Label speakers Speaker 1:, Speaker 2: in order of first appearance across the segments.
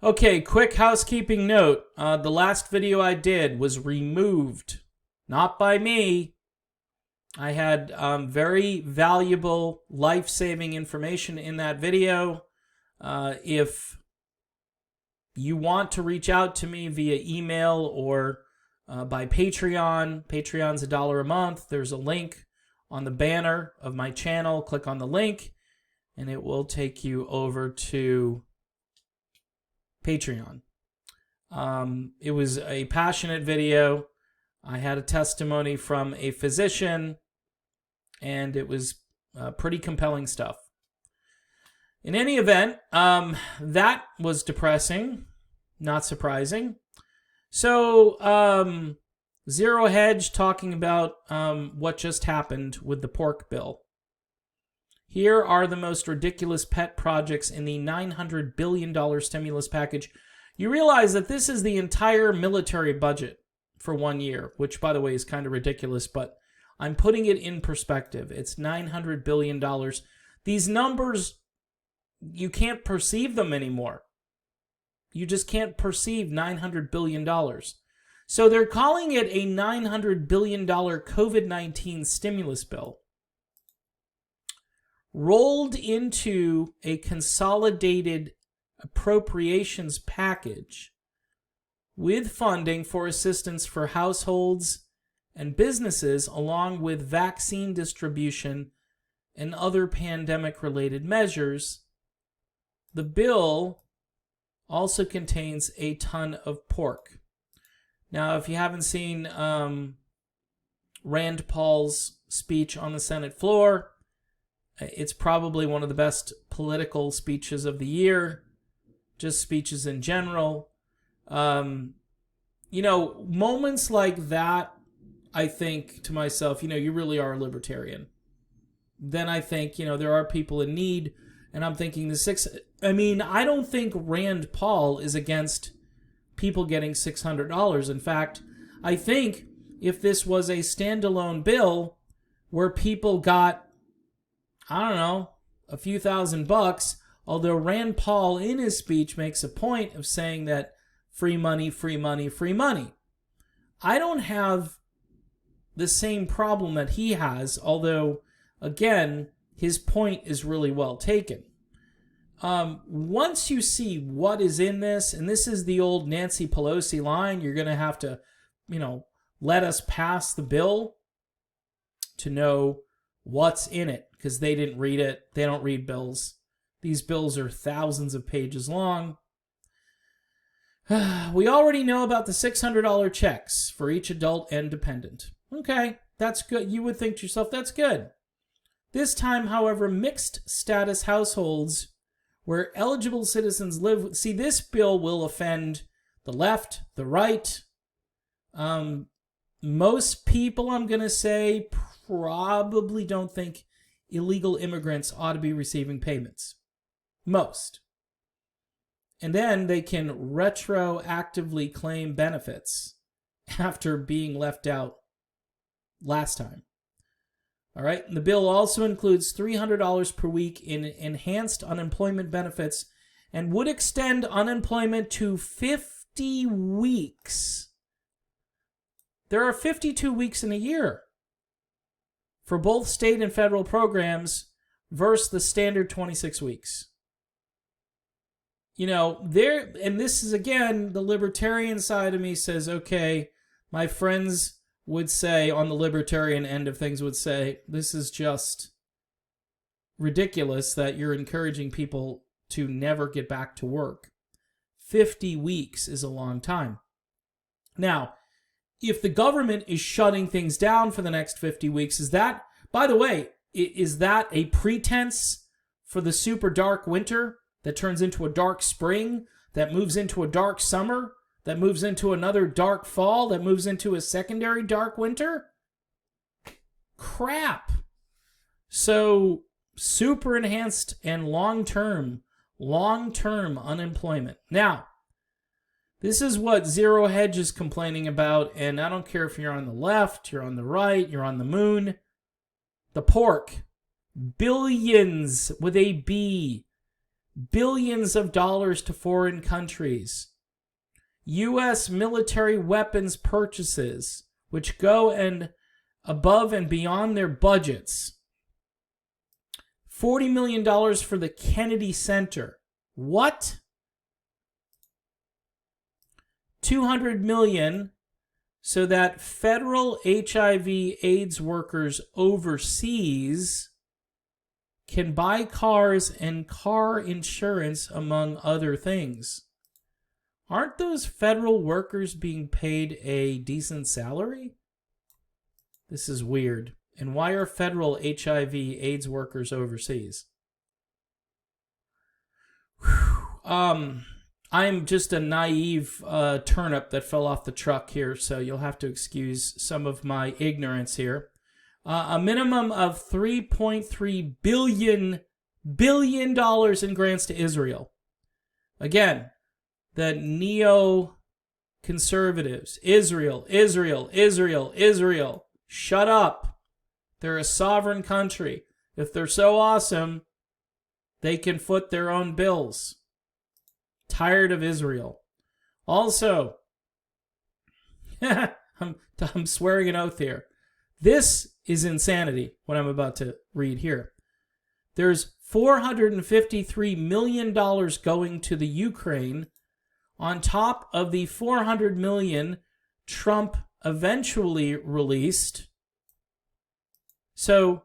Speaker 1: Okay, quick housekeeping note. The last video I did was removed. Not by me. I had very valuable, life-saving information in that video. If you want to reach out to me via email or by Patreon, Patreon's $1 a month. There's a link on the banner of my channel. Click on the link, and it will take you over to Patreon. It was a passionate video. I had a testimony from a physician, and it was pretty compelling stuff. In any event, that was depressing, not surprising. So, Zero Hedge talking about what just happened with the pork bill. Here are the most ridiculous pet projects in the $900 billion stimulus package. You realize that this is the entire military budget for 1 year, which, by the way, is kind of ridiculous, but I'm putting it in perspective. It's $900 billion. These numbers, you can't perceive them anymore. You just can't perceive $900 billion. So they're calling it a $900 billion COVID-19 stimulus bill, rolled into a consolidated appropriations package with funding for assistance for households and businesses, along with vaccine distribution and other pandemic-related measures. The bill also contains a ton of pork. Now, if you haven't seen Rand Paul's speech on the Senate floor, it's probably one of the best political speeches of the year, just speeches in general. Moments like that, I think to myself, you really are a libertarian. Then I think, there are people in need, and I'm thinking I don't think Rand Paul is against people getting $600. In fact, I think if this was a standalone bill where people got, a few $1,000, although Rand Paul in his speech makes a point of saying that free money, free money, free money. I don't have the same problem that he has, although, again, his point is really well taken. Once you see what is in this, and this is the old Nancy Pelosi line, you're going to have to, let us pass the bill to know what's in it, because they didn't read it. They don't read bills. These bills are thousands of pages long. We already know about the $600 checks for each adult and dependent. Okay, that's good. You would think to yourself, that's good. This time, however, mixed status households where eligible citizens live. See, this bill will offend the left, the right. Most people, I'm going to say, probably don't think illegal immigrants ought to be receiving payments. Most. And then they can retroactively claim benefits after being left out last time. All right. The bill also includes $300 per week in enhanced unemployment benefits and would extend unemployment to 50 weeks. There are 52 weeks in a year for both state and federal programs versus the standard 26 weeks. And this is, again, the libertarian side of me says, okay, my friends would say, on the libertarian end of things, would say, this is just ridiculous that you're encouraging people to never get back to work. 50 weeks is a long time. Now, if the government is shutting things down for the next 50 weeks, is that, by the way, is that a pretense for the super dark winter that turns into a dark spring, that moves into a dark summer, that moves into another dark fall, that moves into a secondary dark winter? Crap. So, super enhanced and long-term unemployment. Now, this is what Zero Hedge is complaining about, and I don't care if you're on the left, you're on the right, you're on the moon. The pork. Billions with a B. billions of dollars to foreign countries. U.S. military weapons purchases, which go and above and beyond their budgets. $40 million for the Kennedy Center. What? $200 million so that federal HIV/AIDS workers overseas can buy cars and car insurance, among other things. Aren't those federal workers being paid a decent salary? This is weird. And why are federal HIV/AIDS workers overseas? I'm just a naive turnip that fell off the truck here, so you'll have to excuse some of my ignorance here. A minimum of $3.3 billion in grants to Israel. Again, the neo-conservatives. Israel. Shut up. They're a sovereign country. If they're so awesome, they can foot their own bills. Tired of Israel. Also, I'm swearing an oath here. This is insanity, what I'm about to read here. There's $453 million going to the Ukraine on top of the $400 million Trump eventually released. So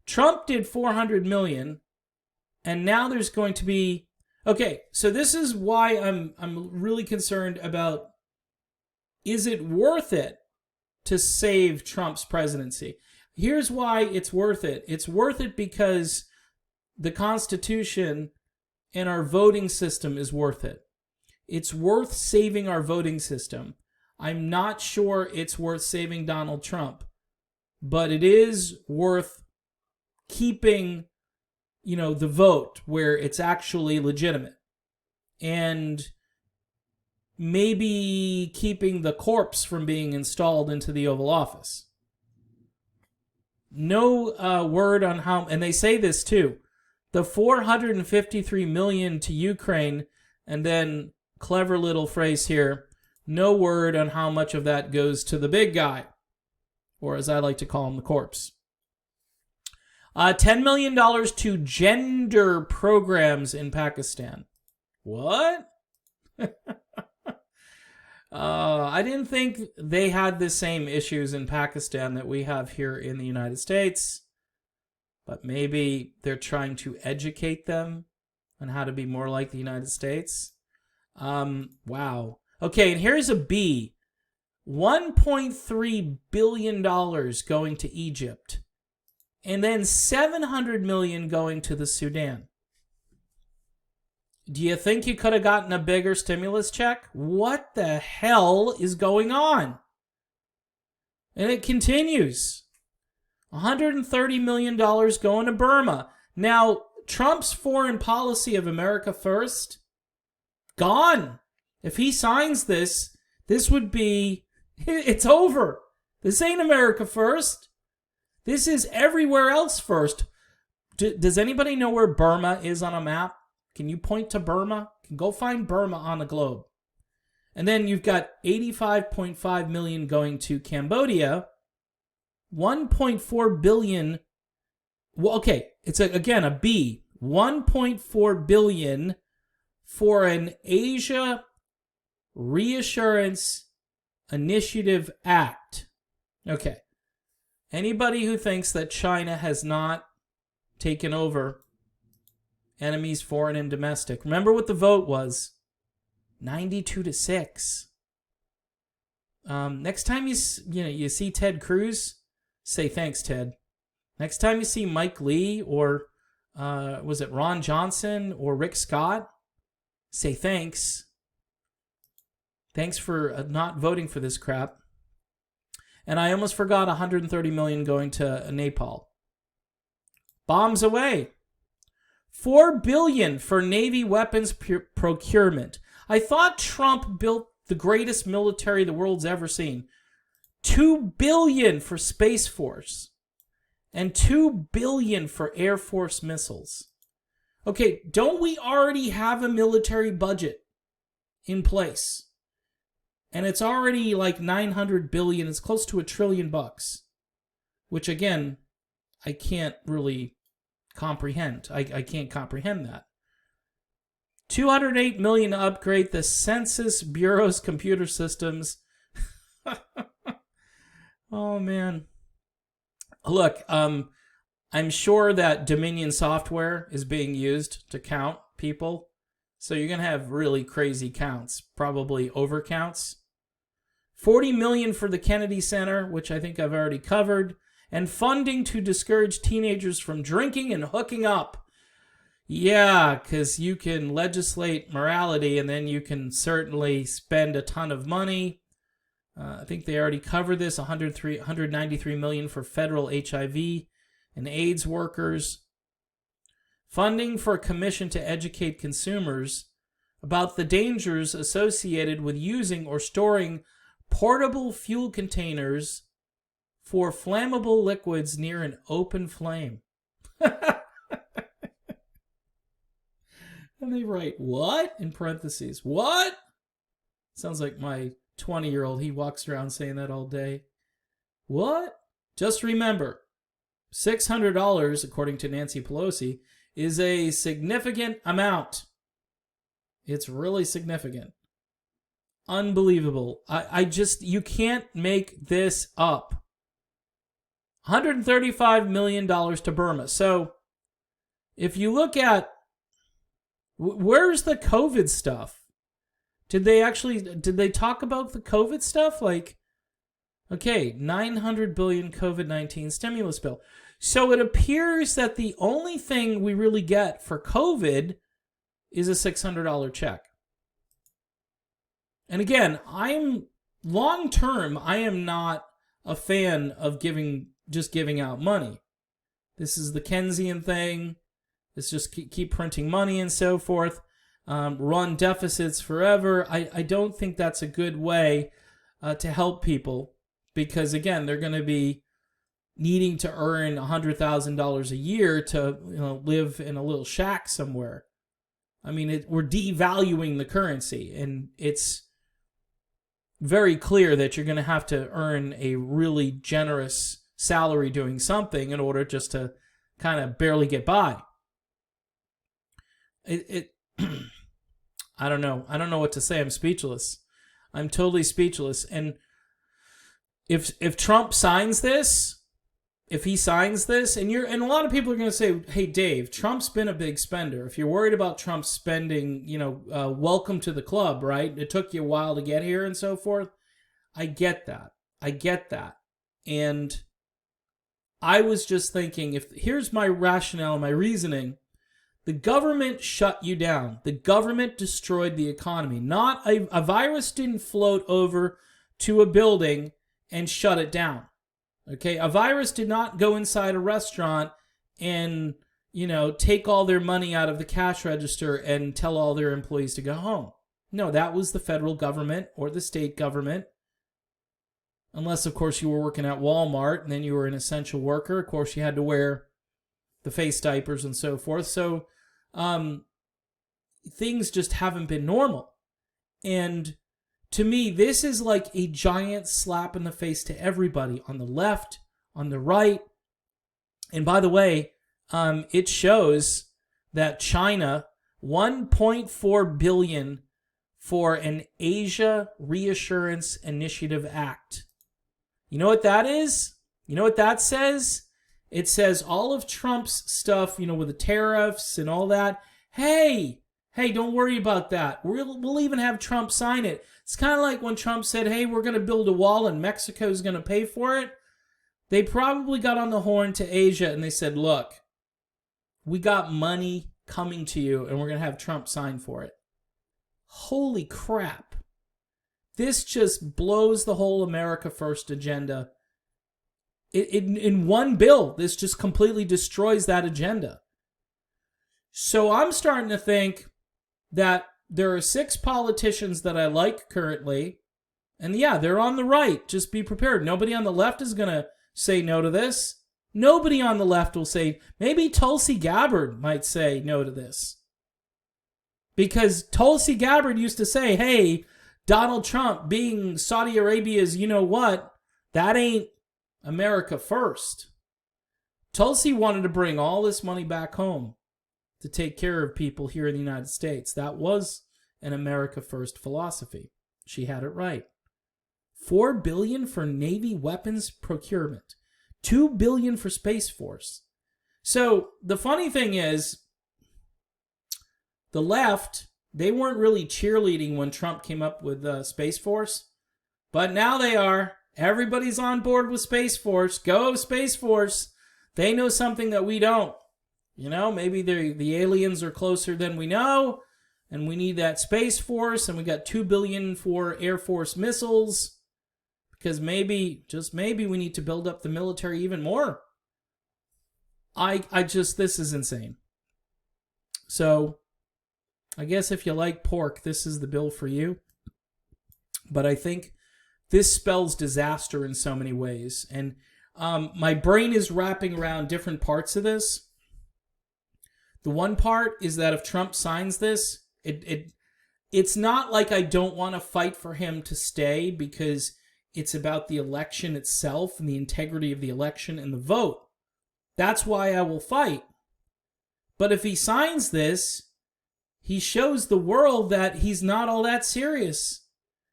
Speaker 1: Trump did $400 million, and now there's going to be... Okay, so this is why I'm really concerned about, is it worth it to save Trump's presidency? Here's why it's worth it. It's worth it because the Constitution and our voting system is worth it. It's worth saving our voting system. I'm not sure it's worth saving Donald Trump, but it is worth keeping, the vote where it's actually legitimate. And maybe keeping the corpse from being installed into the Oval Office. No word on how, and they say this too, the $453 million to Ukraine, and then clever little phrase here, no word on how much of that goes to the big guy, or as I like to call him, the corpse. $10 million to gender programs in Pakistan. What? I didn't think they had the same issues in Pakistan that we have here in the United States, but maybe they're trying to educate them on how to be more like the United States. Wow. Okay, and here's a B. $1.3 billion going to Egypt, and then $700 million going to the Sudan. Do you think you could have gotten a bigger stimulus check? What the hell is going on? And it continues. $130 million going to Burma. Now, Trump's foreign policy of America first, gone. If he signs this, this would be, it's over. This ain't America first. This is everywhere else first. Does anybody know where Burma is on a map? Can you point to Burma? Go find Burma on the globe. And then you've got $85.5 million going to Cambodia. $1.4 billion. Well, okay, it's again a B. $1.4 billion for an Asia Reassurance Initiative Act. Okay. Anybody who thinks that China has not taken over enemies, foreign and domestic. Remember what the vote was. 92-6. Next time you see Ted Cruz, say thanks, Ted. Next time you see Mike Lee or was it Ron Johnson or Rick Scott, say thanks. Thanks for not voting for this crap. And I almost forgot $130 million going to Nepal. Bombs away. $4 billion for Navy weapons procurement. I thought Trump built the greatest military the world's ever seen. $2 billion for Space Force. And $2 billion for Air Force missiles. Okay, don't we already have a military budget in place? And it's already like 900 billion. It's close to $1 trillion, which again, I can't really comprehend. I can't comprehend that. 208 million to upgrade the Census Bureau's computer systems. Oh man. Look, I'm sure that Dominion software is being used to count people. So you're going to have really crazy counts, probably overcounts. 40 million for the Kennedy Center, which I think I've already covered, and funding to discourage teenagers from drinking and hooking up. Yeah, because you can legislate morality and then you can certainly spend a ton of money. I think they already covered this, 193 million for federal HIV and AIDS workers. Funding for a commission to educate consumers about the dangers associated with using or storing portable fuel containers for flammable liquids near an open flame. And they write, what? In parentheses. What? Sounds like my 20-year-old. He walks around saying that all day. What? Just remember, $600, according to Nancy Pelosi, is a significant amount. It's really significant. Unbelievable. You can't make this up. $135 million to Burma. So, if you look at, where's the COVID stuff? Did they talk about the COVID stuff? Like, okay, 900 billion COVID-19 stimulus bill. So it appears that the only thing we really get for COVID is a $600 check. And again, long term, I am not a fan of just giving out money. This is the Keynesian thing. It's just keep printing money and so forth. Run deficits forever. I don't think that's a good way to help people, because again, they're going to be needing to earn $100,000 a year to live in a little shack somewhere. I mean, we're devaluing the currency, and it's very clear that you're going to have to earn a really generous salary doing something in order just to kind of barely get by. I don't know. I don't know what to say. I'm speechless. I'm totally speechless. And if Trump signs this, and a lot of people are going to say, hey, Dave, Trump's been a big spender. If you're worried about Trump spending, welcome to the club, right? It took you a while to get here and so forth. I get that. And I was just thinking, here's my rationale, my reasoning. The government shut you down. The government destroyed the economy. Not a virus didn't float over to a building and shut it down. Okay, a virus did not go inside a restaurant and, take all their money out of the cash register and tell all their employees to go home. No, that was the federal government or the state government. Unless, of course, you were working at Walmart and then you were an essential worker. Of course, you had to wear the face diapers and so forth. So, things just haven't been normal. And to me, this is like a giant slap in the face to everybody on the left, on the right. And by the way, it shows that China, $1.4 billion for an Asia Reassurance Initiative Act. You know what that is? You know what that says? It says all of Trump's stuff, with the tariffs and all that. Hey, don't worry about that. We'll even have Trump sign it. It's kind of like when Trump said, hey, we're going to build a wall and Mexico's going to pay for it. They probably got on the horn to Asia and they said, look, we got money coming to you and we're going to have Trump sign for it. Holy crap. This just blows the whole America First agenda. In one bill, this just completely destroys that agenda. So I'm starting to think that there are 6 politicians that I like currently. And yeah, they're on the right. Just be prepared. Nobody on the left is going to say no to this. Nobody on the left will say, maybe Tulsi Gabbard might say no to this. Because Tulsi Gabbard used to say, hey, Donald Trump being Saudi Arabia's you know what, that ain't America first. Tulsi wanted to bring all this money back home to take care of people here in the United States. That was an America first philosophy. She had it right. $4 billion for Navy weapons procurement. $2 billion for Space Force. So the funny thing is, the left, they weren't really cheerleading when Trump came up with Space Force, but now they are. Everybody's on board with Space Force. Go Space Force. They know something that we don't. You know, maybe the aliens are closer than we know, and we need that Space Force, and we got $2 billion for Air Force missiles, because maybe, just maybe, we need to build up the military even more. This is insane. So, I guess if you like pork, this is the bill for you. But I think this spells disaster in so many ways. And my brain is wrapping around different parts of this. The one part is that if Trump signs this, it's not like I don't want to fight for him to stay, because it's about the election itself and the integrity of the election and the vote. That's why I will fight. But if he signs this, he shows the world that he's not all that serious.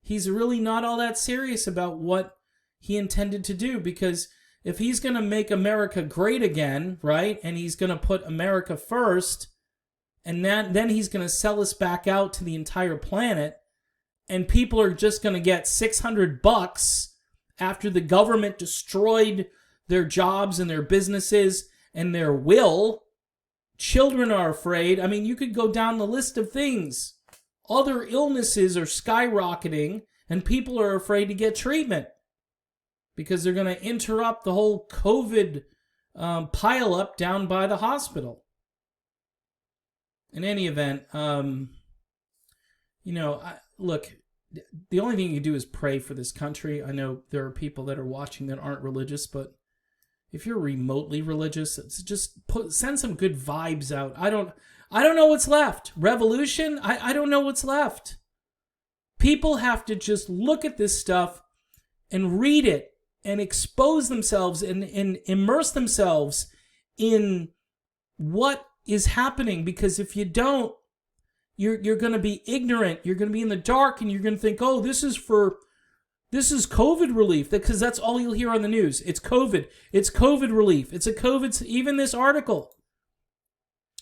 Speaker 1: He's really not all that serious about what he intended to do, because if he's going to make America great again, right, and he's going to put America first, and then he's going to sell us back out to the entire planet, and people are just going to get $600 after the government destroyed their jobs and their businesses and their will. Children are afraid. I mean, you could go down the list of things. Other illnesses are skyrocketing, and people are afraid to get treatment because they're going to interrupt the whole COVID pile-up down by the hospital. In any event, look, the only thing you can do is pray for this country. I know there are people that are watching that aren't religious, but if you're remotely religious, it's just send some good vibes out. I don't know what's left. Revolution? I don't know what's left. People have to just look at this stuff and read it and expose themselves and immerse themselves in what is happening, because if you don't, you're going to be ignorant. You're going to be in the dark, and you're going to think, oh, this is COVID relief, because that's all you'll hear on the news. It's COVID. It's COVID relief. It's a COVID, even this article.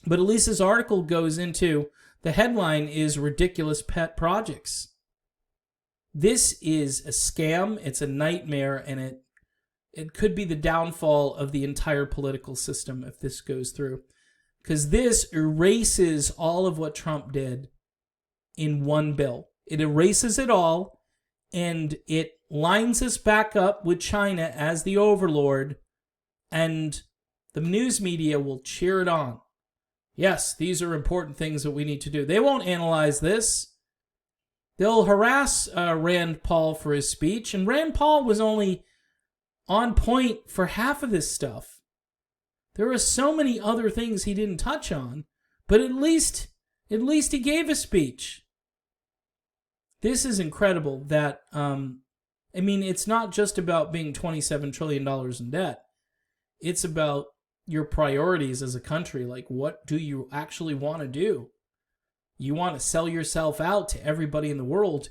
Speaker 1: But at least this article goes into, the headline is ridiculous pet projects. This is a scam. It's a nightmare, and it could be the downfall of the entire political system if this goes through. Because this erases all of what Trump did in one bill. It erases it all, and it lines us back up with China as the overlord, and the news media will cheer it on. Yes, these are important things that we need to do. They won't analyze this. They'll harass Rand Paul for his speech, and Rand Paul was only on point for half of this stuff. There are so many other things he didn't touch on, but at least he gave a speech. This is incredible that, it's not just about being $27 trillion in debt. It's about your priorities as a country. Like, what do you actually want to do? You want to sell yourself out to everybody in the world.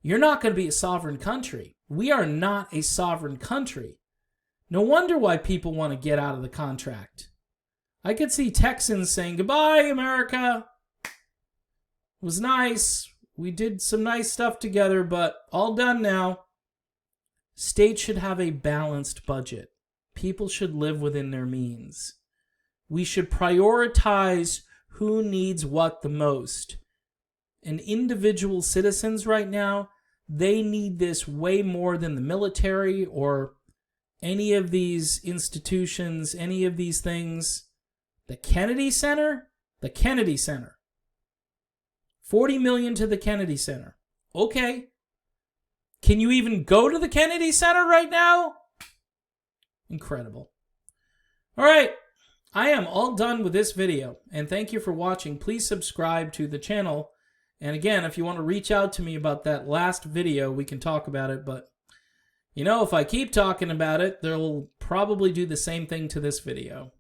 Speaker 1: You're not going to be a sovereign country. We are not a sovereign country. No wonder why people want to get out of the contract. I could see Texans saying, goodbye, America. It was nice. We did some nice stuff together, but all done now. States should have a balanced budget. People should live within their means. We should prioritize who needs what the most. And individual citizens right now, they need this way more than the military or any of these institutions, any of these things. The Kennedy Center? The Kennedy Center. $40 million to the Kennedy Center. Okay. Can you even go to the Kennedy Center right now? Incredible. All right, I am all done with this video, and thank you for watching. Please subscribe to the channel. And again, if you want to reach out to me about that last video, we can talk about it. But, you know, if I keep talking about it, they'll probably do the same thing to this video.